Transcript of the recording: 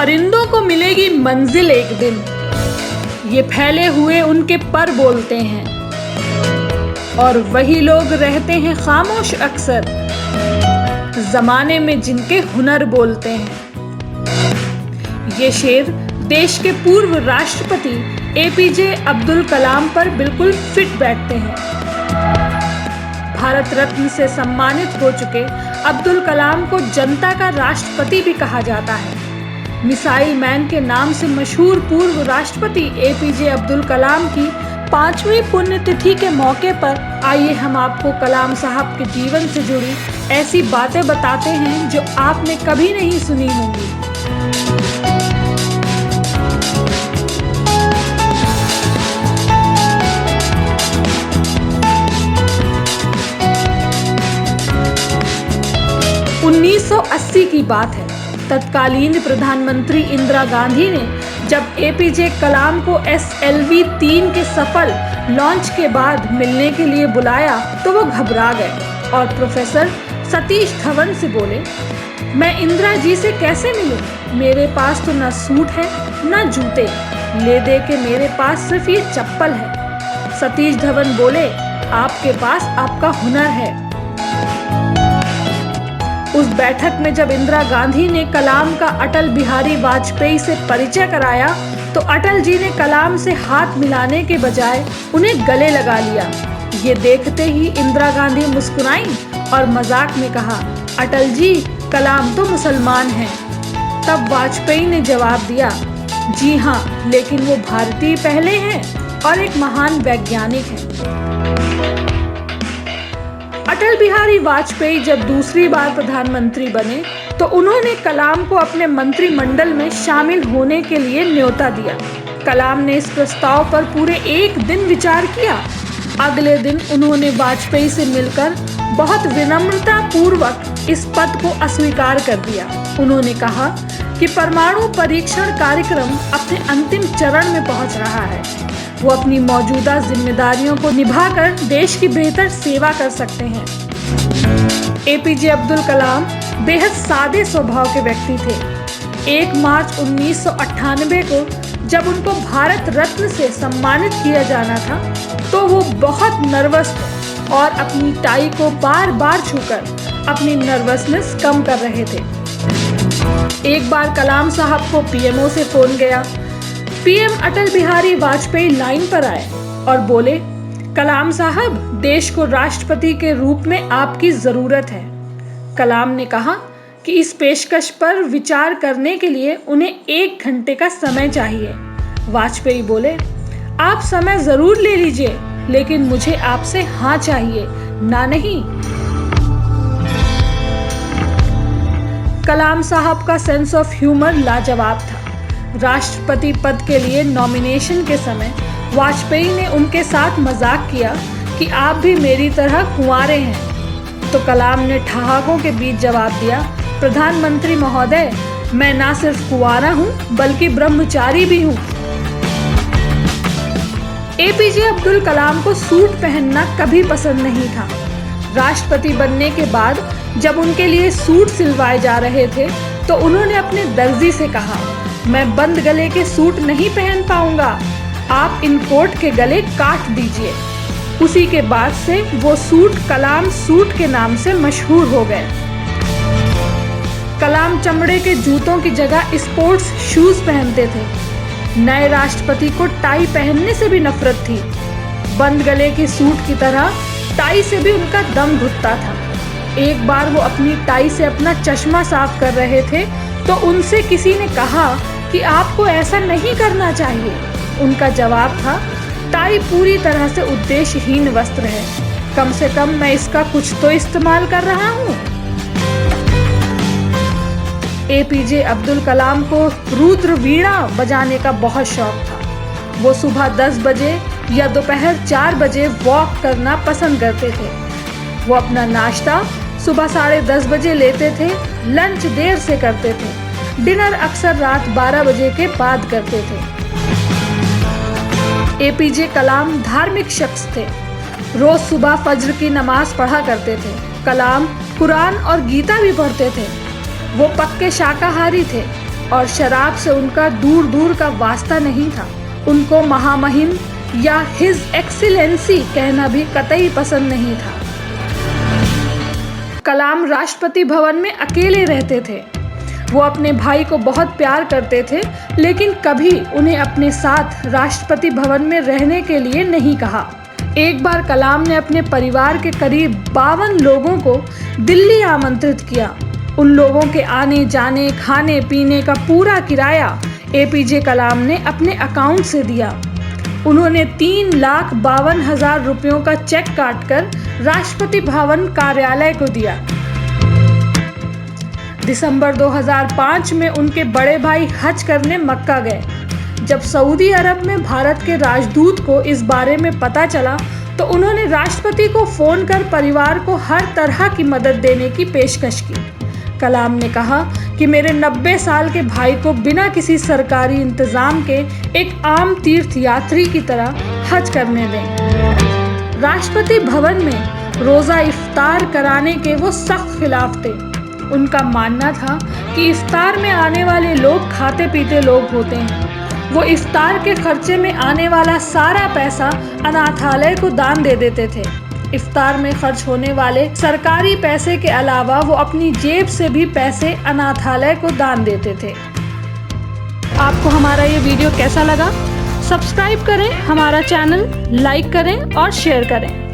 परिंदों को मिलेगी मंजिल एक दिन, ये फैले हुए उनके पर बोलते हैं, और वही लोग रहते हैं खामोश अक्सर, जमाने में जिनके हुनर बोलते हैं। ये शेर देश के पूर्व राष्ट्रपति एपीजे अब्दुल कलाम पर बिल्कुल फिट बैठते हैं। भारत रत्न से सम्मानित हो चुके अब्दुल कलाम को जनता का राष्ट्रपति भी कहा जाता है। मिसाइल मैन के नाम से मशहूर पूर्व राष्ट्रपति एपीजे अब्दुल कलाम की 5वीं पुण्यतिथि के मौके पर आइए हम आपको कलाम साहब के जीवन से जुड़ी ऐसी बातें बताते हैं जो आपने कभी नहीं सुनी होंगी। 1980 की बात है। तत्कालीन प्रधानमंत्री इंदिरा गांधी ने जब एपीजे कलाम को SLV-3 के सफल लॉन्च के बाद मिलने के लिए बुलाया तो वो घबरा गए और प्रोफेसर सतीश धवन से बोले, मैं इंदिरा जी से कैसे मिलूं? मेरे पास तो न सूट है न जूते, ले दे के मेरे पास सिर्फ ये चप्पल है। सतीश धवन बोले, आपके पास आपका हुनर है। उस बैठक में जब इंदिरा गांधी ने कलाम का अटल बिहारी वाजपेयी से परिचय कराया तो अटल जी ने कलाम से हाथ मिलाने के बजाय उन्हें गले लगा लिया। ये देखते ही इंदिरा गांधी मुस्कुराईं और मजाक में कहा, अटल जी, कलाम तो मुसलमान हैं। तब वाजपेयी ने जवाब दिया, जी हाँ, लेकिन वो भारतीय पहले हैं और एक महान वैज्ञानिक हैं। अटल बिहारी वाजपेयी जब दूसरी बार प्रधानमंत्री बने तो उन्होंने कलाम को अपने मंत्रिमंडल में शामिल होने के लिए न्योता दिया। कलाम ने इस प्रस्ताव पर पूरे एक दिन विचार किया। अगले दिन उन्होंने वाजपेयी से मिलकर बहुत विनम्रता पूर्वक इस पद को अस्वीकार कर दिया। उन्होंने कहा कि परमाणु परीक्षण कार्यक्रम अपने अंतिम चरण में पहुंच रहा है, वो अपनी मौजूदा जिम्मेदारियों को निभाकर देश की बेहतर सेवा कर सकते हैं। एपीजे अब्दुल कलाम बेहद सादे स्वभाव के व्यक्ति थे। 1 मार्च 1998 को जब उनको भारत रत्न से सम्मानित किया जाना था तो वो बहुत नर्वस थे और अपनी टाई को बार बार छूकर अपनी नर्वसनेस कम कर रहे थे। एक बार कलाम साहब को पीएमओ से फोन गया। पीएम अटल बिहारी वाजपेयी लाइन पर आए और बोले, कलाम साहब, देश को राष्ट्रपति के रूप में आपकी जरूरत है। कलाम ने कहा कि इस पेशकश पर विचार करने के लिए उन्हें 1 घंटे का समय चाहिए। वाजपेयी बोले, आप समय जरूर ले लीजिए, लेकिन मुझे आपसे हाँ चाहिए, ना नहीं। कलाम साहब का सेंस ऑफ ह्यूमर लाजवाब था। राष्ट्रपति पद के लिए नॉमिनेशन के समय वाजपेयी ने उनके साथ मजाक किया कि आप भी मेरी तरह कुंवारे हैं, तो कलाम ने ठहाकों के बीच जवाब दिया, प्रधानमंत्री महोदय, मैं ना सिर्फ कुंवारा हूँ बल्कि ब्रह्मचारी भी हूँ। एपीजे अब्दुल कलाम को सूट पहनना कभी पसंद नहीं था। राष्ट्रपति बनने के बाद जब उनके लिए सूट सिलवाए जा रहे थे तो उन्होंने अपने दर्जी से कहा, मैं बंद गले के सूट नहीं पहन पाऊंगा, आप इन कोट के गले काट दीजिए। उसी के बाद से वो सूट कलाम सूट के नाम से मशहूर हो गए। कलाम चमड़े के जूतों की जगह स्पोर्ट्स शूज पहनते थे। नए राष्ट्रपति को टाई पहनने से भी नफरत थी। बंद गले के सूट की तरह टाई से भी उनका दम घुटता था। एक बार वो अपनी टाई से अपना चश्मा साफ कर रहे थे तो उनसे किसी ने कहा कि आपको ऐसा नहीं करना चाहिए। उनका जवाब था, टाई पूरी तरह से उद्देश्यहीन वस्त्र है, कम से कम मैं इसका कुछ तो इस्तेमाल कर रहा हूँ। एपीजे अब्दुल कलाम को रुद्र वीणा बजाने का बहुत शौक था। वो सुबह 10 बजे या दोपहर 4 बजे वॉक करना पसंद करते थे। वो अपना नाश्ता सुबह 10:30 बजे लेते थे, लंच देर से करते थे, डिनर अक्सर रात 12 बजे के बाद करते थे। एपीजे कलाम धार्मिक शख्स थे। रोज सुबह फज्र की नमाज पढ़ा करते थे। कलाम कुरान और गीता भी पढ़ते थे। वो पक्के शाकाहारी थे। और शराब से उनका दूर दूर का वास्ता नहीं था। उनको महामहिम या हिज एक्सीलेंसी कहना भी कतई पसंद नहीं था। कलाम राष्ट्रपति भवन में अकेले रहते थे। वो अपने भाई को बहुत प्यार करते थे, लेकिन कभी उन्हें अपने साथ राष्ट्रपति भवन में रहने के लिए नहीं कहा। एक बार कलाम ने अपने परिवार के करीब 52 लोगों को दिल्ली आमंत्रित किया। उन लोगों के आने जाने, खाने पीने का पूरा किराया एपीजे कलाम ने अपने अकाउंट से दिया। उन्होंने 3,52,000 रुपयों का चेक काटकर राष्ट्रपति भवन कार्यालय को दिया। दिसंबर 2005 में उनके बड़े भाई हज करने मक्का गए। जब सऊदी अरब में भारत के राजदूत को इस बारे में पता चला तो उन्होंने राष्ट्रपति को फोन कर परिवार को हर तरह की मदद देने की पेशकश की। कलाम ने कहा कि मेरे 90 साल के भाई को बिना किसी सरकारी इंतजाम के एक आम तीर्थयात्री की तरह हज करने दें। राष्ट्रपति भवन में रोज़ा इफ्तार कराने के वो सख्त खिलाफ थे। उनका मानना था कि इफ्तार में आने वाले लोग खाते पीते लोग होते हैं। वो इफ्तार के खर्चे में आने वाला सारा पैसा अनाथालय को दान दे देते थे। इफ्तार में खर्च होने वाले सरकारी पैसे के अलावा वो अपनी जेब से भी पैसे अनाथालय को दान देते थे। आपको हमारा ये वीडियो कैसा लगा? सब्सक्राइब करें हमारा चैनल, लाइक करें और शेयर करें।